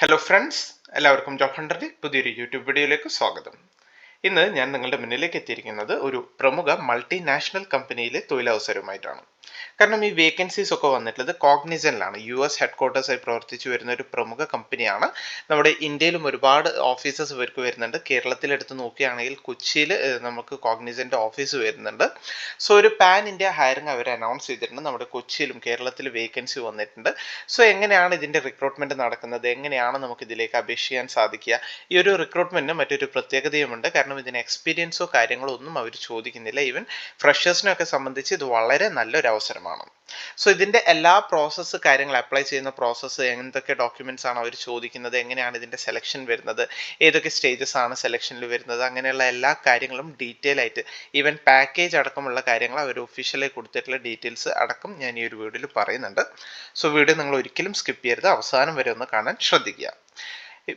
Hello friends, എല്ലാവർക്കും job ഹണ്ടറിന്റെ പുതിയൊരു YouTube വീഡിയോയിലേക്ക് സ്വാഗതം. ഇന്ന് ഞാൻ നിങ്ങളുടെ മുന്നിലേക്ക് എത്തിയിരിക്കുന്നത് ഒരു പ്രമുഖ മൾട്ടിനാഷണൽ കമ്പനിയിലെ തൊഴിലവസരവുമായിട്ടാണ്. കാരണം ഈ വേക്കൻസീസ് ഒക്കെ വന്നിട്ടുള്ളത് കോഗ്നിസനിലാണ്. US ഹെഡ്ക്വാർട്ടേഴ്സായി പ്രവർത്തിച്ചു വരുന്ന ഒരു പ്രമുഖ കമ്പനിയാണ്. നമ്മുടെ ഇന്ത്യയിലും ഒരുപാട് ഓഫീസസ് ഇവർക്ക് വരുന്നുണ്ട്. കേരളത്തിലെടുത്ത് നോക്കുകയാണെങ്കിൽ കൊച്ചിയിൽ നമുക്ക് കോഗ്നിസന്റെ ഓഫീസ് വരുന്നുണ്ട്. സോ ഒരു പാൻ ഇന്ത്യ ഹയറിംഗ് അവർ അനൗൺസ് ചെയ്തിട്ടുണ്ട്. നമ്മുടെ കൊച്ചിയിലും കേരളത്തിൽ വേക്കൻസി വന്നിട്ടുണ്ട്. സോ എങ്ങനെയാണ് ഇതിന്റെ റിക്രൂട്ട്മെന്റ് നടക്കുന്നത്, എങ്ങനെയാണ് നമുക്ക് ഇതിലേക്ക് അപേക്ഷിക്കാൻ സാധിക്കുക? ഈ ഒരു റിക്രൂട്ട്മെന്റിന് മറ്റൊരു പ്രത്യേകതയുമുണ്ട്. കാരണം ഇതിന് എക്സ്പീരിയൻസോ കാര്യങ്ങളോ ഒന്നും അവർ ചോദിക്കുന്നില്ല. ഈവൻ ഫ്രഷേഴ്സിനൊക്കെ സംബന്ധിച്ച് ഇത് വളരെ നല്ലൊരു അവസരമാണ്. സോ ഇതിന്റെ എല്ലാ പ്രോസസ്സ് കാര്യങ്ങൾ അപ്ലൈ ചെയ്യുന്ന പ്രോസസ്സ്, എന്തൊക്കെ ഡോക്യുമെന്റ്സ് ആണ് അവർ ചോദിക്കുന്നത്, എങ്ങനെയാണ് ഇതിന്റെ സെലക്ഷൻ വരുന്നത്, ഏതൊക്കെ സ്റ്റേജസ് ആണ് സെലക്ഷനിൽ വരുന്നത്, അങ്ങനെയുള്ള എല്ലാ കാര്യങ്ങളും ഡീറ്റെയിൽ ആയിട്ട് ഈവൻ പാക്കേജ് അടക്കമുള്ള കാര്യങ്ങൾ അവർ ഒഫീഷ്യലായി കൊടുത്തിട്ടുള്ള ഡീറ്റെയിൽസ് അടക്കം ഞാൻ ഈ ഒരു വീഡിയോയിൽ പറയുന്നുണ്ട്. സോ വീഡിയോ നിങ്ങൾ ഒരിക്കലും സ്കിപ്പ് ചെയ്യരുത്, അവസാനം വരെ ഒന്ന് കാണാൻ ശ്രദ്ധിക്കുക.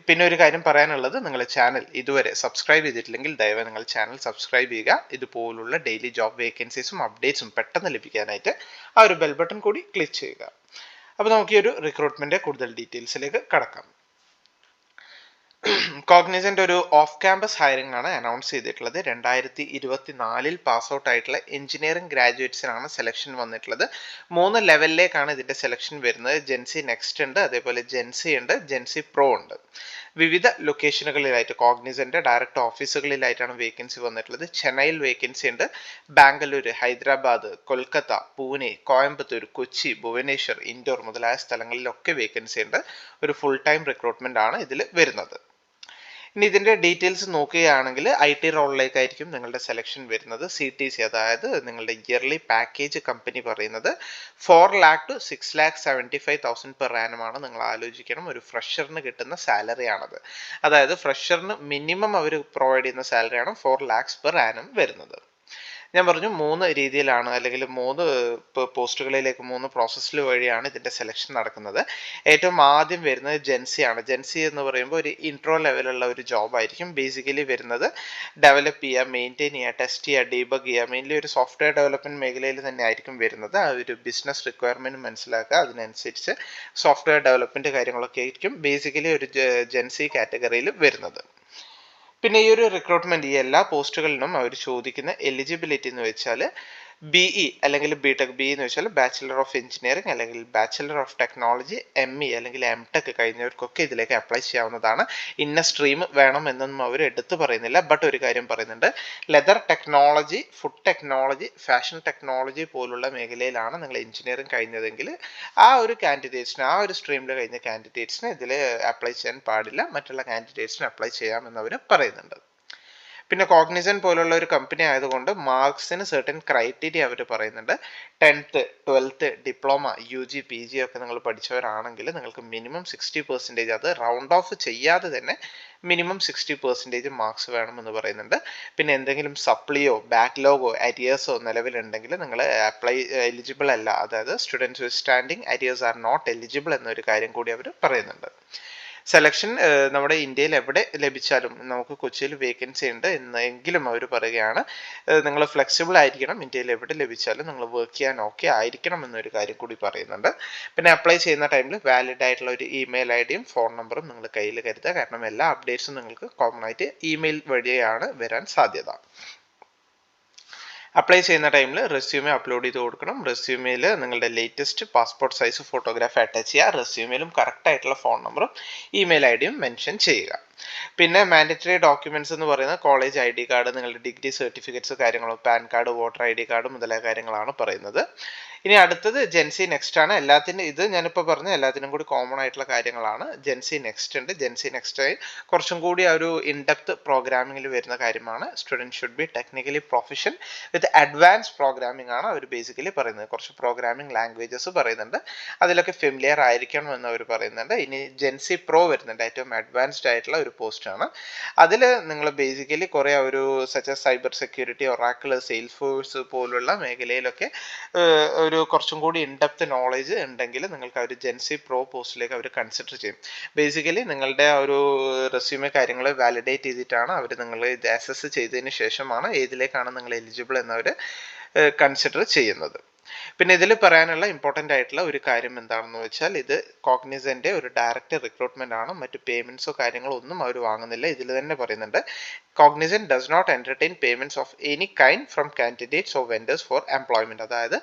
പിന്നെ ഒരു കാര്യം പറയാനുള്ളത്, നിങ്ങൾ ചാനൽ ഇതുവരെ സബ്സ്ക്രൈബ് ചെയ്തിട്ടില്ലെങ്കിൽ ദയവായി നിങ്ങൾ ചാനൽ സബ്സ്ക്രൈബ് ചെയ്യുക. ഇതുപോലുള്ള ഡെയിലി ജോബ് വേക്കൻസീസും അപ്ഡേറ്റ്സും പെട്ടെന്ന് ലഭിക്കാനായിട്ട് ആ ഒരു ബെൽ ബട്ടൺ കൂടി ക്ലിക്ക് ചെയ്യുക. അപ്പോൾ നമുക്ക് ഈ ഒരു റിക്രൂട്ട്മെന്റ് കൂടുതൽ ഡീറ്റെയിൽസിലേക്ക് കടക്കാം. കോഗ്നിസന്റ് ഒരു ഓഫ് ക്യാമ്പസ് ഹയറിംഗ് ആണ് അനൗൺസ് ചെയ്തിട്ടുള്ളത്. 2024 പാസ് ഔട്ട് ആയിട്ടുള്ള എഞ്ചിനീയറിംഗ് ഗ്രാജുവേറ്റ്സിനാണ് സെലക്ഷൻ വന്നിട്ടുള്ളത്. 3 ലെവലിലേക്കാണ് ഇതിന്റെ സെലക്ഷൻ വരുന്നത്. ജെൻസി നെക്സ്റ്റ് ഉണ്ട്, അതേപോലെ ജെൻസി ഉണ്ട്, ജെൻസി പ്രോ ഉണ്ട്. വിവിധ ലൊക്കേഷനുകളിലായിട്ട് കോഗ്നിസന്റെ ഡയറക്റ്റ് ഓഫീസുകളിലായിട്ടാണ് വേക്കൻസി വന്നിട്ടുള്ളത്. ചെന്നൈയിൽ വേക്കൻസി ഉണ്ട്, ബാംഗ്ലൂര്, ഹൈദരാബാദ്, കൊൽക്കത്ത, പൂനെ, കോയമ്പത്തൂർ, കൊച്ചി, ഭുവനേശ്വർ, ഇൻഡോർ മുതലായ സ്ഥലങ്ങളിലൊക്കെ വേക്കൻസി ഉണ്ട്. ഒരു ഫുൾ ടൈം റിക്രൂട്ട്മെന്റ് ആണ് ഇതിൽ വരുന്നത്. ഇനി ഇതിന്റെ ഡീറ്റെയിൽസ് നോക്കുകയാണെങ്കിൽ IT റോളിലേക്കായിരിക്കും നിങ്ങളുടെ സെലക്ഷൻ വരുന്നത്. CTC, അതായത് നിങ്ങളുടെ ഇയർലി പാക്കേജ് കമ്പനി പറയുന്നത് 4 lakh to 6,75,000 പെർ ആനം ആണ്. നിങ്ങൾ ആലോചിക്കണം, ഒരു ഫ്രഷറിന് കിട്ടുന്ന സാലറി ആണത്. അതായത് ഫ്രഷറിന് മിനിമം അവർ പ്രൊവൈഡ് ചെയ്യുന്ന സാലറിയാണ് 4 lakhs പെർ ആനം വരുന്നത്. ഞാൻ പറഞ്ഞു 3 രീതിയിലാണ്, അല്ലെങ്കിൽ 3 പോസ്റ്റുകളിലേക്ക് 3 പ്രോസസ്സിൽ വഴിയാണ് ഇതിന്റെ സെലക്ഷൻ നടക്കുന്നത്. ഏറ്റവും ആദ്യം വരുന്നത് ജെൻസി ആണ്. ജെൻസി എന്ന് പറയുമ്പോൾ ഒരു ഇൻട്രോ ലെവലുള്ള ഒരു ജോബ് ആയിരിക്കും. ബേസിക്കലി വരുന്നത് ഡെവലപ്പ് ചെയ്യുക, മെയിൻറ്റെയിൻ ചെയ്യുക, ടെസ്റ്റ് ചെയ്യുക, ഡീബഗ് ചെയ്യുക, മെയിൻലി ഒരു സോഫ്റ്റ്വെയർ ഡെവലപ്മെന്റ് മേഖലയിൽ തന്നെ ആയിരിക്കും വരുന്നത്. ആ ഒരു ബിസിനസ് റിക്വയർമെന്റ് മനസ്സിലാക്കുക, അതിനനുസരിച്ച് സോഫ്റ്റ്വെയർ ഡെവലപ്മെന്റ് കാര്യങ്ങളൊക്കെ ആയിരിക്കും ബേസിക്കലി ഒരു ജെൻസി കാറ്റഗറിയിൽ വരുന്നത്. പിന്നെ ഈ ഒരു റിക്രൂട്ട്മെന്റ് ഈ എല്ലാ പോസ്റ്റുകളിലും അവർ ചോദിക്കുന്ന എലിജിബിലിറ്റി എന്ന് വെച്ചാൽ BE അല്ലെങ്കിൽ BTech. BE എന്ന് വെച്ചാൽ ബാച്ചിലർ ഓഫ് എഞ്ചിനീയറിംഗ് അല്ലെങ്കിൽ ബാച്ചിലർ ഓഫ് ടെക്നോളജി. ME അല്ലെങ്കിൽ MTech കഴിഞ്ഞവർക്കൊക്കെ ഇതിലേക്ക് അപ്ലൈ ചെയ്യാവുന്നതാണ്. ഇന്ന സ്ട്രീം വേണം എന്നൊന്നും അവർ എടുത്തു പറയുന്നില്ല. ബട്ട് ഒരു കാര്യം പറയുന്നുണ്ട്, leather technology, food technology, fashion technology പോലുള്ള മേഖലയിലാണ് നിങ്ങൾ എഞ്ചിനീയറിംഗ് കഴിഞ്ഞതെങ്കിൽ ആ ഒരു കാൻഡിഡേറ്റ്സിന്, ആ ഒരു സ്ട്രീമിൽ കഴിഞ്ഞ കാൻഡിഡേറ്റ്സിന് ഇതിൽ അപ്ലൈ ചെയ്യാൻ പാടില്ല, മറ്റുള്ള കാൻഡിഡേറ്റ്സിന് അപ്ലൈ ചെയ്യാമെന്ന് അവർ പറയുന്നുണ്ട്. പിന്നെ കോഗ്നിസൻ പോലുള്ള ഒരു കമ്പനി ആയതുകൊണ്ട് മാർക്സിന് സെർട്ടൻ ക്രൈറ്റീരിയ അവർ പറയുന്നുണ്ട്. 10th 12th diploma, UG PG ഒക്കെ നിങ്ങൾ പഠിച്ചവരാണെങ്കിൽ നിങ്ങൾക്ക് മിനിമം 60%, അത് റൗണ്ട് ഓഫ് ചെയ്യാതെ തന്നെ മിനിമം 60% മാർക്സ് വേണമെന്ന് പറയുന്നുണ്ട്. പിന്നെ എന്തെങ്കിലും സപ്ലിയോ ബാക്ക്ലോഗോ അരിയേഴ്സോ നിലവിലുണ്ടെങ്കിൽ നിങ്ങൾ അപ്ലൈ എലിജിബിൾ അല്ല, അതായത് students with standing arrears are not eligible എന്നൊരു കാര്യം കൂടി അവർ പറയുന്നുണ്ട്. സെലക്ഷൻ നമ്മുടെ ഇന്ത്യയിൽ എവിടെ ലഭിച്ചാലും, നമുക്ക് കൊച്ചിയിൽ വേക്കൻസി ഉണ്ട് എന്നെങ്കിലും അവർ പറയുകയാണ്, നിങ്ങൾ ഫ്ലെക്സിബിൾ ആയിരിക്കണം, ഇന്ത്യയിൽ എവിടെ ലഭിച്ചാലും നിങ്ങൾ വർക്ക് ചെയ്യാൻ ഓക്കെ ആയിരിക്കണം എന്നൊരു കാര്യം കൂടി പറയുന്നുണ്ട്. പിന്നെ അപ്ലൈ ചെയ്യുന്ന ടൈമിൽ വാലിഡ് ആയിട്ടുള്ള ഒരു ഇമെയിൽ IDയും ഫോൺ നമ്പറും നിങ്ങൾ കയ്യിൽ കരുതുക. കാരണം എല്ലാ അപ്ഡേറ്റ്സും നിങ്ങൾക്ക് കോമൺ ആയിട്ട് ഇമെയിൽ വഴിയാണ് വരാൻ സാധ്യത. അപ്ലൈ ചെയ്യുന്ന ടൈമിൽ റെസ്യൂമെ അപ്ലോഡ് ചെയ്ത് കൊടുക്കണം. റെസ്യൂമെയിൽ നിങ്ങളുടെ latest passport size photograph attach ചെയ്യുക. റെസ്യൂമെയിലും കറക്റ്റ് ആയിട്ടുള്ള ഫോൺ നമ്പറും ഇമെയിൽ IDയും മെൻഷൻ ചെയ്യുക. പിന്നെ മാൻഡറ്ററി ഡോക്യുമെന്റ്സ് എന്ന് പറയുന്നത് കോളേജ് ID കാർഡ്, നിങ്ങളുടെ ഡിഗ്രി സർട്ടിഫിക്കറ്റ്സ് കാര്യങ്ങളും, pan card, voter ID card മുതലായ കാര്യങ്ങളാണ് പറയുന്നത്. ഇനി അടുത്തത് ജെൻസി നെക്സ്റ്റ് ആണ്. എല്ലാത്തിനും ഇത് ഞാനിപ്പോൾ പറഞ്ഞ എല്ലാത്തിനും കൂടി കോമൺ ആയിട്ടുള്ള കാര്യങ്ങളാണ്. ജെൻസി നെക്സ്റ്റ് ഉണ്ട്. ജെൻസി നെക്സ്റ്റ് കുറച്ചും കൂടി ഒരു ഇൻഡെപ്ത് പ്രോഗ്രാമിംഗിൽ വരുന്ന കാര്യമാണ്. Student should be technically profession with advance programming ആണ് അവർ ബേസിക്കലി പറയുന്നത്. കുറച്ച് പ്രോഗ്രാമിംഗ് ലാംഗ്വേജസ് പറയുന്നുണ്ട്, അതിലൊക്കെ ഫെമിലിയർ ആയിരിക്കണം എന്ന് അവർ പറയുന്നുണ്ട്. ഇനി ജെൻസി പ്രോ വരുന്നുണ്ട്, ഏറ്റവും അഡ്വാൻസ്ഡ് ആയിട്ടുള്ള ഒരു പോസ്റ്റാണ്. അതിൽ നിങ്ങൾ ബേസിക്കലി കുറേ ഒരു സച്ച് സൈബർ സെക്യൂരിറ്റി, ഒറാക്കിൾ, സെയിൽസ്ഫോഴ്സ് പോലുള്ള മേഖലയിലൊക്കെ ഒരു കുറച്ചും കൂടി ഇൻഡെപ്ത് നോളേജ് ഉണ്ടെങ്കിൽ നിങ്ങൾക്ക് ആ ഒരു ജെൻസി പ്രോ പോസ്റ്റിലേക്ക് അവർ കൺസിഡർ ചെയ്യും. ബേസിക്കലി നിങ്ങളുടെ ആ ഒരു റെസ്യൂമെ കാര്യങ്ങൾ വാലിഡേറ്റ് ചെയ്തിട്ടാണ് അവർ നിങ്ങൾ ഇത് അസസ് ചെയ്തതിന് ശേഷമാണ് ഏതിലേക്കാണ് നിങ്ങൾ എലിജിബിൾ എന്നവർ കൺസിഡർ ചെയ്യുന്നത്. പിന്നെ ഇതിൽ പറയാനുള്ള ഇമ്പോർട്ടൻ്റ് ആയിട്ടുള്ള ഒരു കാര്യം എന്താണെന്ന് വെച്ചാൽ ഇത് കോഗ്നിസൻ്റെ ഒരു ഡയറക്റ്റ് റിക്രൂട്ട്മെന്റ് ആണ്. മറ്റു പേയ്മെന്റ്സോ കാര്യങ്ങളോ ഒന്നും അവർ വാങ്ങുന്നില്ല. ഇതിൽ തന്നെ പറയുന്നുണ്ട് Cognizant does not entertain payments of any kind from candidates or vendors for employment. അതായത്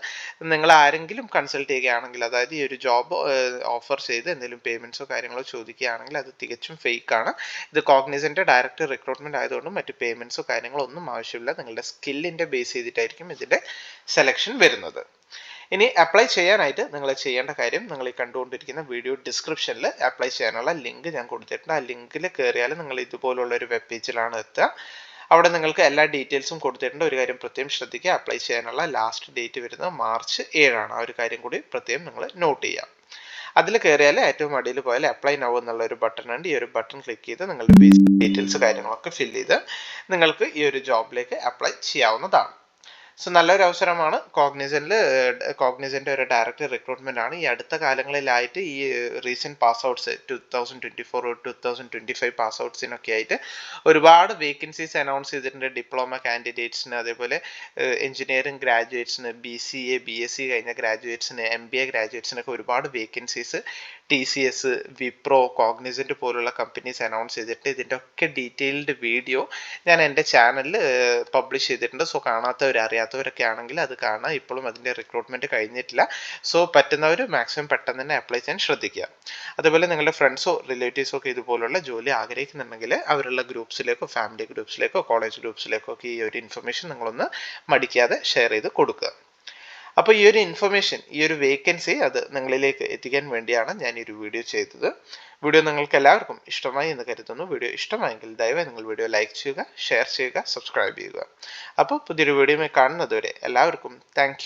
നിങ്ങൾ ആരെങ്കിലും കൺസൾട്ട് ചെയ്യുകയാണെങ്കിൽ, അതായത് ഈ ഒരു ജോബ് ഓഫർ ചെയ്ത് എന്തെങ്കിലും പേയ്മെന്റ്സോ കാര്യങ്ങളോ ചോദിക്കുകയാണെങ്കിൽ അത് തികച്ചും ഫേക്ക് ആണ്. ഇത് കോഗ്നിസൻ്റെ ഡയറക്റ്റ് റിക്രൂട്ട്മെന്റ് ആയതുകൊണ്ട് മറ്റു പേയ്മെന്റ്സോ കാര്യങ്ങളോ ഒന്നും ആവശ്യമില്ല. നിങ്ങളുടെ സ്കില്ലിന്റെ ബേസ് ചെയ്തിട്ടായിരിക്കും ഇതിന്റെ സെലക്ഷൻ വരുന്നത്. ഇനി അപ്ലൈ ചെയ്യാനായിട്ട് നിങ്ങൾ ചെയ്യേണ്ട കാര്യം, നിങ്ങൾ ഈ കണ്ടുകൊണ്ടിരിക്കുന്ന വീഡിയോ ഡിസ്ക്രിപ്ഷനിൽ അപ്ലൈ ചെയ്യാനുള്ള ലിങ്ക് ഞാൻ കൊടുത്തിട്ടുണ്ട്. ആ ലിങ്കിൽ കയറിയാൽ നിങ്ങൾ ഇതുപോലുള്ള ഒരു വെബ് പേജിലാണ് എത്തുക. അവിടെ നിങ്ങൾക്ക് എല്ലാ ഡീറ്റെയിൽസും കൊടുത്തിട്ടുണ്ട്. ഒരു കാര്യം പ്രത്യേകം ശ്രദ്ധിക്കുക, അപ്ലൈ ചെയ്യാനുള്ള ലാസ്റ്റ് ഡേറ്റ് വരുന്നത് മാർച്ച് 7 ആ ഒരു കാര്യം കൂടി പ്രത്യേകം നിങ്ങൾ നോട്ട് ചെയ്യുക. അതിൽ കയറിയാൽ ഏറ്റവും അടിയിൽ പോയാൽ അപ്ലൈ നൗ എന്നുള്ള ഒരു ബട്ടൺ ഉണ്ട്. ഈ ഒരു ബട്ടൺ ക്ലിക്ക് ചെയ്ത് നിങ്ങളുടെ ബേസിക് ഡീറ്റെയിൽസ് കാര്യങ്ങളൊക്കെ ഫില്ല് ചെയ്ത് നിങ്ങൾക്ക് ഈ ഒരു ജോബിലേക്ക് അപ്ലൈ ചെയ്യാവുന്നതാണ്. സോ നല്ലൊരു അവസരമാണ്. കോഗ്നിസൻ്റെ ഒരു ഡയറക്റ്റ് റിക്രൂട്ട്മെന്റ് ആണ്. ഈ അടുത്ത കാലങ്ങളിലായിട്ട് ഈ റീസെന്റ് പാസ് ഔട്ട്സ് 2024 2025 പാസ് ഔട്ട്സിനൊക്കെ ആയിട്ട് ഒരുപാട് വേക്കൻസീസ് അനൗൺസ് ചെയ്തിട്ടുണ്ട്. ഡിപ്ലോമ കാൻഡിഡേറ്റ്സിന്, അതേപോലെ എഞ്ചിനീയറിംഗ് ഗ്രാജുവേറ്റ്സിന്, BCA BSc കഴിഞ്ഞ ഗ്രാജുവേറ്റ്സിന്, MBA ഗ്രാജുവേറ്റ്സിനൊക്കെ ഒരുപാട് വേക്കൻസീസ് TCS, വിപ്രോ, കോഗ്നിസന്റ് പോലുള്ള കമ്പനീസ് അനൗൺസ് ചെയ്തിട്ട് ഇതിൻ്റെ ഒക്കെ ഡീറ്റെയിൽഡ് വീഡിയോ ഞാൻ എൻ്റെ ചാനലിൽ പബ്ലിഷ് ചെയ്തിട്ടുണ്ട്. സോ അറിയാത്തവരൊക്കെ ആണെങ്കിൽ അത് കാണാം. ഇപ്പോഴും അതിൻ്റെ റിക്രൂട്ട്മെന്റ് കഴിഞ്ഞിട്ടില്ല. സോ പറ്റുന്നവർ മാക്സിമം പെട്ടെന്ന് തന്നെ അപ്ലൈ ചെയ്യാൻ ശ്രദ്ധിക്കുക. അതുപോലെ നിങ്ങളുടെ ഫ്രണ്ട്സോ റിലേറ്റീവ്സോ ഒക്കെ ഇതുപോലുള്ള ജോലി ആഗ്രഹിക്കുന്നുണ്ടെങ്കിൽ അവരുള്ള ഗ്രൂപ്പ്സിലേക്കോ, ഫാമിലി ഗ്രൂപ്പ്സിലേക്കോ, കോളേജ് ഗ്രൂപ്പ്സിലേക്കോ ഒക്കെ ഈ ഒരു ഇൻഫർമേഷൻ നിങ്ങളൊന്ന് മടിക്കാതെ ഷെയർ ചെയ്ത് കൊടുക്കുക. അപ്പോൾ ഈ ഒരു ഇൻഫർമേഷൻ, ഈ ഒരു വേക്കൻസി അത് നിങ്ങളിലേക്ക് എത്തിക്കാൻ വേണ്ടിയാണ് ഞാൻ ഈ ഒരു വീഡിയോ ചെയ്തത്. വീഡിയോ നിങ്ങൾക്ക് എല്ലാവർക്കും ഇഷ്ടമായി എന്ന് കരുതുന്നു. വീഡിയോ ഇഷ്ടമായെങ്കിൽ ദയവായി നിങ്ങൾ വീഡിയോ ലൈക്ക് ചെയ്യുക, ഷെയർ ചെയ്യുക, സബ്സ്ക്രൈബ് ചെയ്യുക. അപ്പോൾ പുതിയൊരു വീഡിയോയുമായി കാണുന്നതുവരെ എല്ലാവർക്കും താങ്ക്